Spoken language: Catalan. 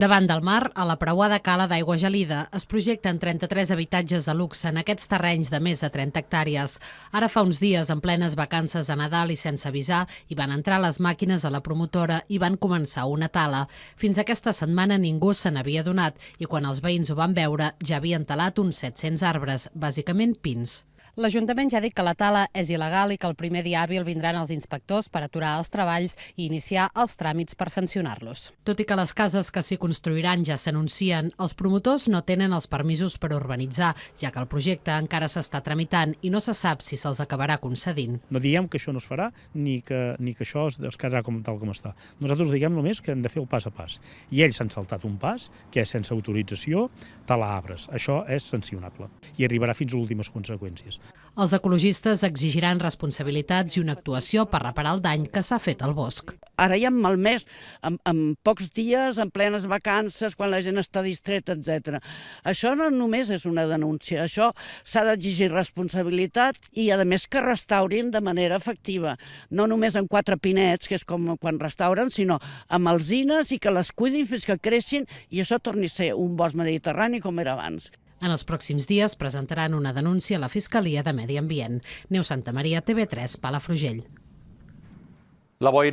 Davant del mar, a la preuada cala d'Aigua Gelida, es projecten 33 habitatges de luxe en aquests terrenys de més de 30 hectàrees. Ara fa uns dies, en plenes vacances a Nadal i sense avisar, hi van entrar les màquines a la promotora i van començar una tala. Fins aquesta setmana ningú se n'havia adonat i quan els veïns ho van veure ja havien talat uns 700 arbres, bàsicament pins. L'Ajuntament ja ha dit que la tala és il·legal i que el primer dia hàbil vindran els inspectors per aturar els treballs i iniciar els tràmits per sancionar-los. Tot i que les cases que s'hi construiran ja s'anuncien, els promotors no tenen els permisos per urbanitzar, ja que el projecte encara s'està tramitant i no se sap si se'ls acabarà concedint. No diem que això no es farà ni que això es quedarà tal com està. Nosaltres diguem només que hem de fer el pas a pas. I ells s'han saltat un pas, que és sense autorització, talar arbres. Això és sancionable i arribarà fins a últimes conseqüències. Els ecologistes exigiran responsabilitats i una actuació per reparar el dany que s'ha fet al bosc. Ara ja hem malmès, en pocs dies, en plenes vacances, quan la gent està distreta, etc. Això no només és una denúncia, això s'ha d'exigir responsabilitat i, a més, que restaurin de manera efectiva. No només amb 4 pinets, que és com quan restauren, sinó amb alzines i que les cuidin fins que creixin i això torni a ser un bosc mediterrani com era abans. En els pròxims dies presentaran una denúncia a la Fiscalia de Medi Ambient. Neus Santamaria, TV3, Palafrugell.